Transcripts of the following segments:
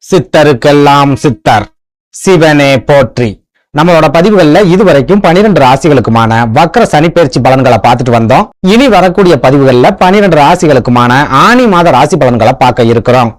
சித்தருக்கெல்லாம் சித்தர் சிவனே போற்றி. நம்மளோட பதிவுகள்ல இதுவரைக்கும் 12 ராசிகளுக்குமான வக்ர சனிப்பெயர்ச்சி பலன்களை பார்த்துட்டு வந்தோம். இனி வரக்கூடிய பதிவுகள்ல 12 ராசிகளுக்குமான ஆனி மாத ராசி பலன்களை பார்க்க இருக்கிறோம்.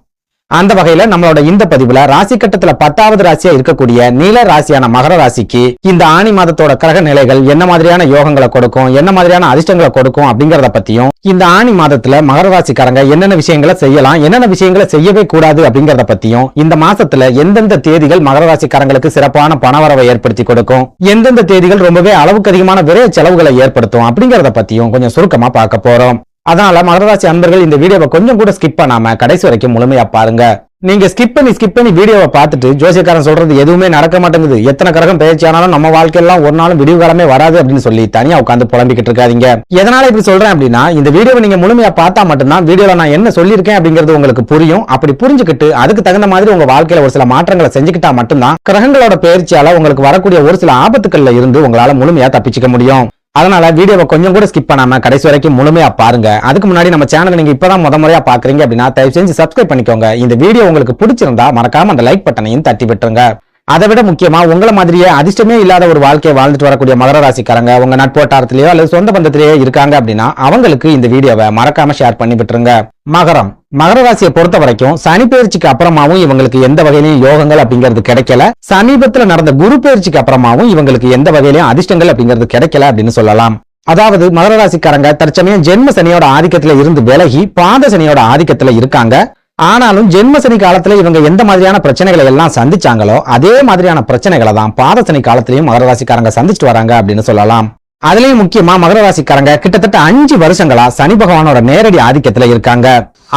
அந்த வகையில நம்மளோட இந்த பதிவுல ராசி கட்டத்துல 10வது ராசியா இருக்கக்கூடிய நீல ராசியான மகர ராசிக்கு இந்த ஆனி மாதத்தோட கிரக நிலைகள் என்ன மாதிரியான யோகங்களை கொடுக்கும், என்ன மாதிரியான அதிர்ஷ்டங்களை கொடுக்கும் அப்படிங்கறத பத்தியும், இந்த ஆனி மாதத்துல மகர ராசிக்காரங்க என்னென்ன விஷயங்களை செய்யலாம், என்னென்ன விஷயங்களை செய்யவே கூடாது அப்படிங்கறத பத்தியும், இந்த மாசத்துல எந்தெந்த தேதிகள் மகர ராசிக்காரங்களுக்கு சிறப்பான பணவரவை ஏற்படுத்தி கொடுக்கும், எந்தெந்த தேதிகள் ரொம்பவே அளவுக்கு அதிகமான விரைய செலவுகளை ஏற்படுத்தும் அப்படிங்கறத பத்தியும் கொஞ்சம் சுருக்கமா பார்க்க போறோம். அதனால மகராசி அன்பர்கள் இந்த வீடியோவை கொஞ்சம் கூட ஸ்கிப் பண்ணாம கடைசி வரைக்கும் முழுமையா பாருங்க. நீங்க ஸ்கிப் பண்ணி வீடியோவை பார்த்துட்டு ஜோசியக்காரன் சொல்றது எதுவுமே நடக்க மாட்டேங்குது, எத்தனை கிரகம் பயிற்சி ஆனாலும் நம்ம வாழ்க்கையெல்லாம் ஒரு நாளும் விடிவு காலமே வராது அப்படின்னு சொல்லி தனியா உட்காந்து புலம்பிக்கிட்டு இருக்காதீங்க. எதனால இப்படி சொல்றேன் அப்படின்னா, இந்த வீடியோவை நீங்க முழுமையா பார்த்தா மட்டும்தான் வீடியோல நான் என்ன சொல்லியிருக்கேன் அப்படிங்கிறது உங்களுக்கு புரியும். அப்படி புரிஞ்சுக்கிட்டு அதுக்கு தகுந்த மாதிரி உங்க வாழ்க்கையில ஒரு சில மாற்றங்களை செஞ்சுக்கிட்டா மட்டும்தான் கிரகங்களோட பயிற்சியால உங்களுக்கு வரக்கூடிய ஒரு சில ஆபத்துக்கள்ல இருந்து உங்களால முழுமையா தப்பிச்சுக்க முடியும். அதனால வீடியோவை கொஞ்சம் கூட ஸ்கிப் பண்ணாம கடைசி வரைக்கும் முழுமையா பாருங்க. அதுக்கு முன்னாடி நம்ம சேனலை நீங்க இப்பதான் முறையா பாக்குறீங்க அப்படின்னா தயவு செஞ்சு சப்ஸ்கிரைப் பண்ணிக்கோங்க. இந்த வீடியோ உங்களுக்கு பிடிச்சிருந்தா மறக்காம அந்த லைக் பட்டனையும் தட்டி விட்டுருங்க. அதை விட முக்கியமா உங்களை மாதிரியே அதிர்ஷ்டமே இல்லாத ஒரு வாழ்க்கையை வாழ்ந்துட்டு வரக்கூடிய மகர ராசிக்காரங்க உங்க நட்போட்டாரத்திலேயோ அல்லது சொந்த பந்தத்திலேயோ இருக்காங்க அப்படின்னா அவங்களுக்கு இந்த வீடியோவை மறக்காம ஷேர் பண்ணி விட்டுருங்க. மகர ராசியை பொறுத்த வரைக்கும் சனி பயிற்சிக்கு அப்புறமாவும் இவங்களுக்கு எந்த வகையிலும் யோகங்கள் அப்படிங்கிறது கிடைக்கல. சமீபத்துல நடந்த குரு பயிற்சிக்கு அப்புறமாவும் இவங்களுக்கு எந்த வகையிலும் அதிர்ஷ்டங்கள் அப்படிங்கிறது கிடைக்கல அப்படின்னு சொல்லலாம். அதாவது மகர ராசிக்காரங்க தற்சமயம் ஜென்ம சனியோட ஆதிக்கத்துல இருந்து விலகி பாத சனியோட ஆதிக்கத்துல இருக்காங்க. ஆனாலும் ஜென்ம சனி காலத்துல இவங்க எந்த மாதிரியான பிரச்சனைகளை எல்லாம் சந்திச்சாங்களோ அதே மாதிரியான பிரச்சனைகளை தான் பாத சனி காலத்திலயும் மகர ராசிக்காரங்க சந்திச்சுட்டு வராங்க அப்படின்னு சொல்லலாம். அதுலயும் முக்கியமா மகர ராசிக்காரங்க கிட்டத்தட்ட 5 வருஷங்களா சனி பகவானோட நேரடி ஆதிக்கத்துல இருக்காங்க.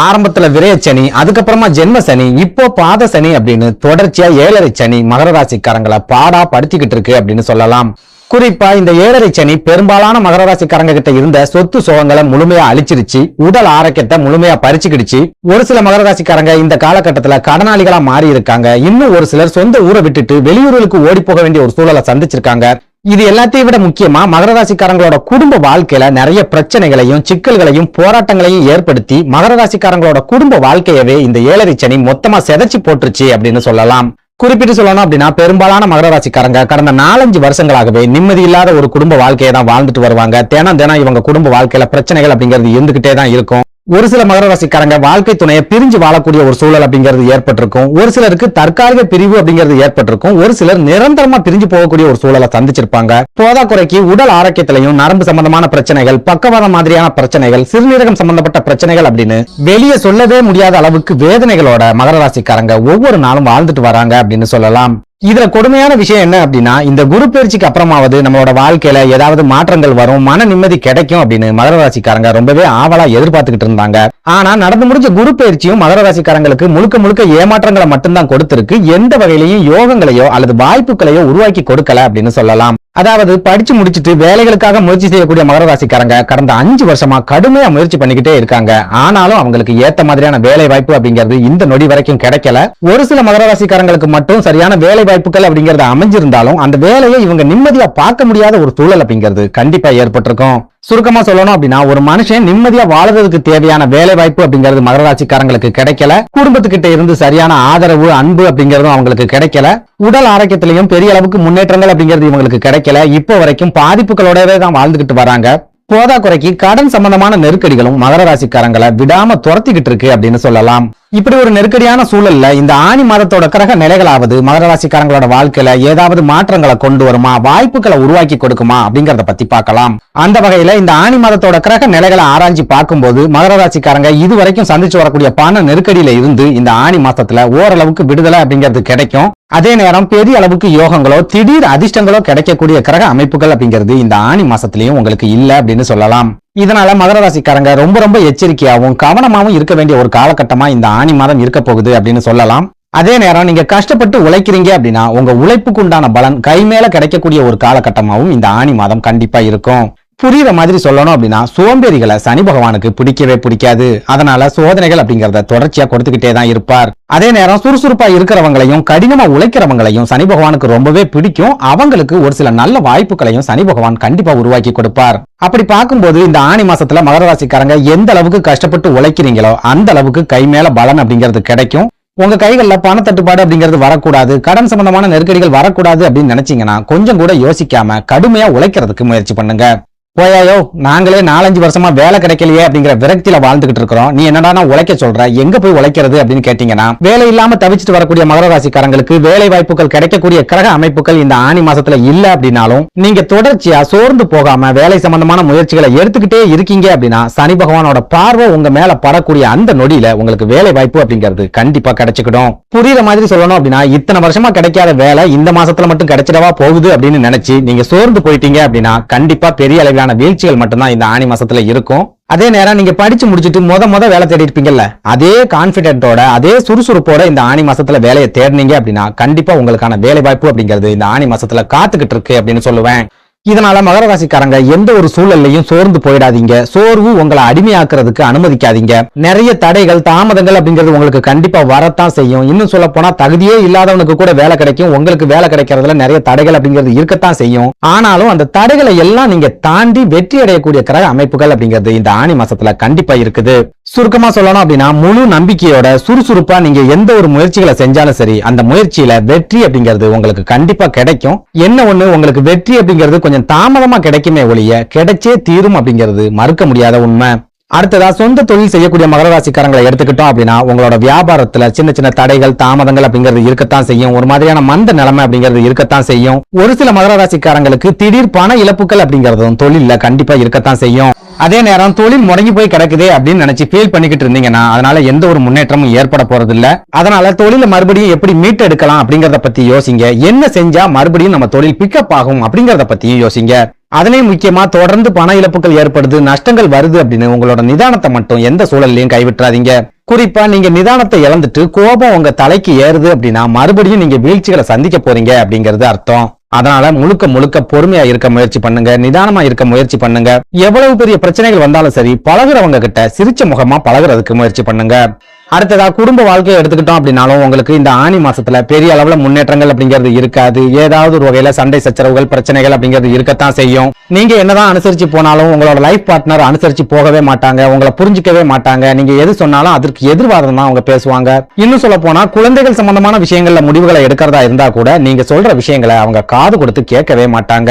ஆரம்பத்துல விரைய சனி, அதுக்கப்புறமா ஜென்ம சனி, இப்போ பாத சனி அப்படின்னு தொடர்ச்சியா 7.5 சனி மகர ராசிக்காரங்களை பாடா படுத்திக்கிட்டு இருக்கு அப்படின்னு சொல்லலாம். குறிப்பா இந்த 7.5 சனி பெரும்பாலான மகர ராசிக்காரங்க கிட்ட இருந்த சொத்து சோகங்களை முழுமையா அழிச்சிருச்சு, உடல் ஆரோக்கியத்தை முழுமையா பறிச்சுக்கிடுச்சு. ஒரு சில மகர ராசிக்காரங்க இந்த காலகட்டத்துல கடனாளிகளா மாறி இருக்காங்க. இன்னும் ஒரு சிலர் சொந்த ஊரை விட்டுட்டு வெளியூர்களுக்கு ஓடி போக வேண்டிய ஒரு சூழலை சந்திச்சிருக்காங்க. இது எல்லாத்தையும் விட முக்கியமா மகர ராசிக்காரங்களோட குடும்ப வாழ்க்கையில நிறைய பிரச்சனைகளையும் சிக்கல்களையும் போராட்டங்களையும் ஏற்படுத்தி மகர ராசிக்காரங்களோட குடும்ப வாழ்க்கையவே இந்த 7.5 சனி மொத்தமா செதைச்சு போட்டுருச்சு அப்படின்னு சொல்லலாம். குறிப்பிட்டு சொல்லணும் அப்படின்னா பெரும்பாலான மகர ராசிக்காரங்க கடந்த 4-5 வருஷங்களாகவே நிம்மதி இல்லாத ஒரு குடும்ப வாழ்க்கையை தான் வாழ்ந்துட்டு வருவாங்க. தினம் இவங்க குடும்ப வாழ்க்கையில பிரச்சனைகள் அப்படிங்கிறது இருந்துகிட்டே தான் இருக்கும். ஒரு சில மகர ராசிக்காரங்க வாழ்க்கை துணையை பிரிஞ்சு வாழக்கூடிய ஒரு சூழல் அப்படிங்கிறது ஏற்பட்டிருக்கும். ஒரு சிலருக்கு தற்காலிக பிரிவு அப்படிங்கிறது ஏற்பட்டிருக்கும். ஒரு சிலர் நிரந்தரமா பிரிஞ்சு போகக்கூடிய ஒரு சூழலை சந்திச்சிருப்பாங்க. போதாக்குறைக்கு உடல் ஆரோக்கியத்திலையும் நரம்பு சம்பந்தமான பிரச்சனைகள், பக்கவாதம் மாதிரியான பிரச்சனைகள், சிறுநீரகம் சம்பந்தப்பட்ட பிரச்சனைகள் அப்படின்னு வெளியே சொல்லவே முடியாத அளவுக்கு வேதனைகளோட மகர ராசிக்காரங்க ஒவ்வொரு நாளும் வாழ்ந்துட்டு வராங்க அப்படின்னு சொல்லலாம். இதுல கொடுமையான விஷயம் என்ன அப்படின்னா, இந்த குரு பயிற்சிக்கு அப்புறமாவது நம்மளோட வாழ்க்கையில ஏதாவது மாற்றங்கள் வரும், மன நிம்மதி கிடைக்கும் அப்படின்னு மகர ராசிக்காரங்க ரொம்பவே ஆவலா எதிர்பார்த்துக்கிட்டு இருந்தாங்க. ஆனா நடந்து முடிஞ்ச குரு பயிற்சியும் மகர ராசிக்காரங்களுக்கு முழுக்க ஏமாற்றங்களை மட்டும்தான் கொடுத்திருக்கு. எந்த வகையிலையும் யோகங்களையோ அல்லது வாய்ப்புகளையோ உருவாக்கி கொடுக்கல அப்படின்னு சொல்லலாம். அதாவது படிச்சு முடிச்சுட்டு வேலைகளுக்காக முயற்சி செய்யக்கூடிய மகர ராசிக்காரங்க கடந்த 5 வருஷமா கடுமையா முயற்சி பண்ணிக்கிட்டே இருக்காங்க. ஆனாலும் அவங்களுக்கு ஏத்த மாதிரியான வேலை வாய்ப்பு அப்படிங்கிறது இந்த நொடி வரைக்கும் கிடைக்கல. ஒரு சில மகர ராசிக்காரங்களுக்கு மட்டும் சரியான வேலை வாய்ப்புகள் அப்படிங்கறது அமைஞ்சிருந்தாலும் அந்த வேலையை இவங்க நிம்மதியா பார்க்க முடியாத ஒரு சூழல் அப்படிங்கிறது கண்டிப்பா ஏற்பட்டிருக்கும். சுருக்கமா சொல்லணும் அப்படின்னா, ஒரு மனுஷன் நிம்மதியா வாழறதுக்கு தேவையான வேலை வாய்ப்பு அப்படிங்கிறது மகர ராசிக்காரங்களுக்கு கிடைக்கல. குடும்பத்துக்கிட்ட இருந்து சரியான ஆதரவு, அன்பு அப்படிங்கறதும் அவங்களுக்கு கிடைக்கல. உடல் ஆரோக்கியத்திலையும் பெரிய அளவுக்கு முன்னேற்றங்கள் அப்படிங்கிறது இவங்களுக்கு கிடைக்கல. இப்போ வரைக்கும் பாதிப்புகளோடவே தான் வாழ்ந்துகிட்டு வராங்க. போதாக்குறைக்கு கடன் சம்பந்தமான நெருக்கடிகளும் மகர ராசிக்காரங்களை விடாம துரத்திக்கிட்டு இருக்கு அப்படின்னு சொல்லலாம். இப்படி ஒரு நெருக்கடியான சூழல்ல இந்த ஆனி மாதத்தோட கிரக நிலைகளாவது மகர ராசிக்காரங்களோட வாழ்க்கையில ஏதாவது மாற்றங்களை கொண்டு வருமா, வாய்ப்புகளை உருவாக்கி கொடுக்குமா அப்படிங்கறத பத்தி பார்க்கலாம். அந்த வகையில இந்த ஆனி மாதத்தோட கிரக நிலைகளை ஆராய்ச்சி பார்க்கும்போது மகர ராசிக்காரங்க இதுவரைக்கும் சந்திச்சு வரக்கூடிய பண நெருக்கடியில இருந்து இந்த ஆனி மாசத்துல ஓரளவுக்கு விடுதலை அப்படிங்கிறது கிடைக்கும். அதே நேரம் பெரிய அளவுக்கு யோகங்களோ திடீர் அதிர்ஷ்டங்களோ கிடைக்கக்கூடிய கிரக அமைப்புகள் அப்படிங்கிறது இந்த ஆனி மாசத்திலையும் உங்களுக்கு இல்ல அப்படின்னு சொல்லலாம். இதனால மகர ராசிக்காரங்க ரொம்ப எச்சரிக்கையாகவும் கவனமாவும் இருக்க வேண்டிய ஒரு காலகட்டமா இந்த ஆனி மாதம் இருக்க போகுது அப்படின்னு சொல்லலாம். அதே நேரம் நீங்க கஷ்டப்பட்டு உழைக்கிறீங்க அப்படின்னா உங்க உழைப்புக்கு உண்டான பலன் கை மேல கிடைக்கக்கூடிய ஒரு காலகட்டமாவும் இந்த ஆனி மாதம் கண்டிப்பா இருக்கும். புரியுற மாதிரி சொல்லணும் அப்படின்னா, சோம்பேறிகளை சனி பகவானுக்கு பிடிக்கவே பிடிக்காது. அதனால சோதனைகள் அப்படிங்கறத தொடர்ச்சியா கொடுத்துக்கிட்டே தான் இருப்பார். அதே நேரம் சுறுசுறுப்பா இருக்கிறவங்களையும் கடினமா உழைக்கிறவங்களையும் சனி பகவானுக்கு ரொம்பவே பிடிக்கும். அவங்களுக்கு ஒரு சில நல்ல வாய்ப்புகளையும் சனி பகவான் கண்டிப்பா உருவாக்கி கொடுப்பார். அப்படி பார்க்கும்போது இந்த ஆனி மாசத்துல மகர ராசிக்காரங்க எந்த அளவுக்கு கஷ்டப்பட்டு உழைக்கிறீங்களோ அந்த அளவுக்கு கை மேல பலன் அப்படிங்கிறது கிடைக்கும். உங்க கைகள்ல பண தட்டுப்பாடு அப்படிங்கிறது வரக்கூடாது, கடன் சம்பந்தமான நெருக்கடிகள் வரக்கூடாது அப்படின்னு நினைச்சீங்கன்னா கொஞ்சம் கூட யோசிக்காம கடுமையா உழைக்கிறதுக்கு முயற்சி பண்ணுங்க. போயாயோ, நாங்களே 4-5 வருஷமா வேலை கிடைக்கலையே அப்படிங்கிற விரக்தியில வாழ்ந்துகிட்டு இருக்கிறோம், நீ என்னடா உழைக்க சொல்ற, எங்க போய் உழைக்கிறது அப்படின்னு கேட்டீங்கன்னா, வேலை இல்லாம தவிச்சிட்டு வரக்கூடிய மகர ராசிக்காரங்களுக்கு வேலை வாய்ப்புகள் கிடைக்கக்கூடிய கிரக அமைப்புகள் இந்த ஆனி மாசத்துல இல்ல அப்படின்னாலும் நீங்க தொடர்ச்சியா சோர்ந்து போகாம வேலை சம்பந்தமான முயற்சிகளை எடுத்துக்கிட்டே இருக்கீங்க அப்படின்னா சனி பகவானோட பார்வை உங்க மேல படக்கூடிய அந்த நொடியில உங்களுக்கு வேலை வாய்ப்பு அப்படிங்கிறது கண்டிப்பா கிடைச்சுக்கிடும். புரியுற மாதிரி சொல்லணும் அப்படின்னா, இத்தனை வருஷமா கிடைக்காத வேலை இந்த மாசத்துல மட்டும் கிடைச்சிடவா போகுது அப்படின்னு நினைச்சு நீங்க சோர்ந்து போயிட்டீங்க அப்படின்னா கண்டிப்பா பெரிய அளவிலான வீழ்ச்சிகள் மட்டும்தான் இந்த ஆனி மாசத்துல இருக்கும். அதே நேரம் நீங்க படிச்சு முடிச்சிட்டு முத வேலை தேடி இருப்பீங்கல்ல, அதே கான்பிடென்ட்டோட அதே சுறுசுறுப்போட இந்த ஆனி மாசத்துல வேலையை தேடினீங்க அப்படின்னா கண்டிப்பா உங்களுக்கான வேலை வாய்ப்பு அப்படிங்கிறது இந்த ஆனி மாசத்துல காத்துக்கிட்டு இருக்கு அப்படின்னு சொல்லுவேன். இதனால மகர ராசிக்காரங்க எந்த ஒரு சூழல்லையும் சோர்ந்து போயிடாதீங்க, சோர்வு உங்களை அடிமையாக்குறதுக்கு அனுமதிக்காதீங்க. நிறைய தடைகள் தாமதங்கள் அப்படிங்கிறது உங்களுக்கு கண்டிப்பா வரத்தான் செய்யும். இன்னும் சொல்ல போனா தகுதியே இல்லாதவனுக்கு கூட வேலை கிடைக்கும், உங்களுக்கு வேலை கிடைக்கிறதுல நிறைய தடைகள் அப்படிங்கிறது இருக்கத்தான் செய்யும். ஆனாலும் அந்த தடைகளை எல்லாம் நீங்க தாண்டி வெற்றி அடையக்கூடிய கிரக அமைப்புகள் அப்படிங்கிறது இந்த ஆனி மாசத்துல கண்டிப்பா இருக்குது. சுருக்கமா சொல்லணும் அப்படின்னா, முழு நம்பிக்கையோட சுறுசுறுப்பா நீங்க எந்த ஒரு முயற்சிகளை செஞ்சாலும் சரி, அந்த முயற்சியில வெற்றி அப்படிங்கிறது உங்களுக்கு கண்டிப்பா கிடைக்கும். என்ன ஒண்ணு, உங்களுக்கு வெற்றி அப்படிங்கிறது கொஞ்சம் தாமதமா கிடைக்குமே ஒழிய கிடைச்சே தீரும் அப்படிங்கிறது மறுக்க முடியாத உண்மை. அடுத்ததா சொந்த தொழில் செய்யக்கூடிய மகர ராசிக்காரங்களை எடுத்துக்கிட்டோம் அப்படின்னா, உங்களோட வியாபாரத்துல சின்ன சின்ன தடைகள் தாமதங்கள் அப்படிங்கிறது இருக்கத்தான் செய்யும். ஒரு மாதிரியான மந்த நிலைமை அப்படிங்கிறது இருக்கத்தான் செய்யும். ஒரு சில மகர ராசிக்காரங்களுக்கு திடீர் பண இழப்புகள் அப்படிங்கறதும் தொழில்ல கண்டிப்பா இருக்கத்தான் செய்யும். அதே நேரம் தொழில் முடங்கி போய் கிடக்குதே அப்படின்னு நினைச்சு ஃபீல் பண்ணிக்கிட்டு இருந்தீங்கன்னா அதனால எந்த ஒரு முன்னேற்றமும் ஏற்பட போறது இல்ல. அதனால தொழில மறுபடியும் எப்படி மீட் எடுக்கலாம் அப்படிங்கறத பத்தி யோசிங்க. என்ன செஞ்சா மறுபடியும் நம்ம தொழில் பிக்கப் ஆகும் அப்படிங்கறத பத்தியும் யோசிங்க. அதுலயும் முக்கியமா தொடர்ந்து பண இழப்புகள் ஏற்படுது, நஷ்டங்கள் வருது அப்படின்னு உங்களோட நிதானத்தை மட்டும் எந்த சூழல்லையும் கைவிட்டுறாதீங்க. குறிப்பா நீங்க நிதானத்தை இழந்துட்டு கோபம் உங்க தலைக்கு ஏறுது அப்படின்னா மறுபடியும் நீங்க வீழ்ச்சிகளை சந்திக்க போறீங்க அப்படிங்கிறது அர்த்தம். அதனால முழுக்க பொறுமையா இருக்க முயற்சி பண்ணுங்க, நிதானமா இருக்க முயற்சி பண்ணுங்க. எவ்வளவு பெரிய பிரச்சனைகள் வந்தாலும் சரி, பழகுறவங்க கிட்ட சிரிச்ச முகமா பழகுறதுக்கு முயற்சி பண்ணுங்க. அடுத்ததா குடும்ப வாழ்க்கையை எடுத்துக்கிட்டோம் அப்படின்னாலும் உங்களுக்கு இந்த ஆனி மாசத்துல பெரிய அளவுல முன்னேற்றங்கள் அப்படிங்கிறது இருக்காது. ஏதாவது ஒரு வகையில சண்டை சச்சரவுகள் பிரச்சனைகள் அப்படிங்கிறது இருக்கத்தான் செய்யும். நீங்க என்னதான் அனுசரிச்சு போனாலும் உங்களோட லைஃப் பார்ட்னர் அனுசரிச்சு போகவே மாட்டாங்க, உங்களை புரிஞ்சுக்கவே மாட்டாங்க. நீங்க எது சொன்னாலும் அதற்கு எதிர்வாதம் தான் அவங்க பேசுவாங்க. இன்னும் சொல்ல போனா குழந்தைகள் சம்பந்தமான விஷயங்கள்ல முடிவுகளை எடுக்கிறதா இருந்தா கூட நீங்க சொல்ற விஷயங்களை அவங்க காது கொடுத்து கேட்கவே மாட்டாங்க.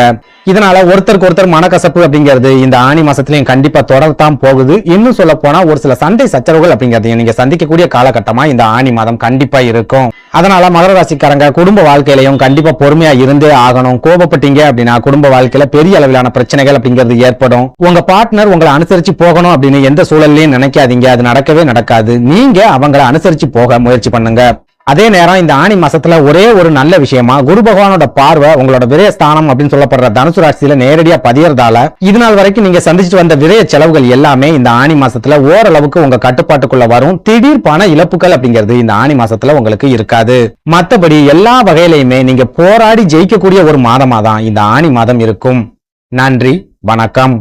இதனால ஒருத்தருக்கு ஒருத்தர் மனக்கசப்பு அப்படிங்கிறது இந்த ஆனி மாசத்துலயும் கண்டிப்பா தொடரத்தான் போகுது. இன்னும் சொல்ல போனா ஒரு சில சண்டை சச்சரவுகள் அப்படிங்கறதையும் நீங்க சந்திக்கக்கூடிய காலகட்டமா இந்த ஆனி மாதம் கண்டிப்பா இருக்கும். அதனால மகர ராசிக்காரங்க குடும்ப வாழ்க்கையிலையும் கண்டிப்பா பொறுமையா இருந்தே ஆகணும். கோபப்பட்டீங்க அப்படின்னா குடும்ப வாழ்க்கையில பெரிய அளவிலான பிரச்சனைகள் அப்படிங்கிறது ஏற்படும். உங்க பார்ட்னர் உங்களை அனுசரிச்சு போகணும் அப்படின்னு எந்த சூழல்லையும் நினைக்காதீங்க, அது நடக்கவே நடக்காது. நீங்க அவங்களை அனுசரிச்சு போக முயற்சி பண்ணுங்க. அதே நேரம் இந்த ஆனி மாசத்துல ஒரே ஒரு நல்ல விஷயமா குரு பகவானோட பார்வை உங்களோட விரய ஸ்தானம் அப்படின்னு சொல்லப்படுற தனுசு ராசியில நேரடியா பதியறதால இது நாள் வரைக்கும் நீங்க சந்திச்சுட்டு வந்த விரய செலவுகள் எல்லாமே இந்த ஆனி மாசத்துல ஓரளவுக்கு உங்க கட்டுப்பாட்டுக்குள்ள வரும். திடீர் பண இழப்புகள் அப்படிங்கிறது இந்த ஆனி மாசத்துல உங்களுக்கு இருக்காது. மத்தபடி எல்லா வகையிலையுமே நீங்க போராடி ஜெயிக்கக்கூடிய ஒரு மாதமா தான் இந்த ஆனி மாதம் இருக்கும். நன்றி, வணக்கம்.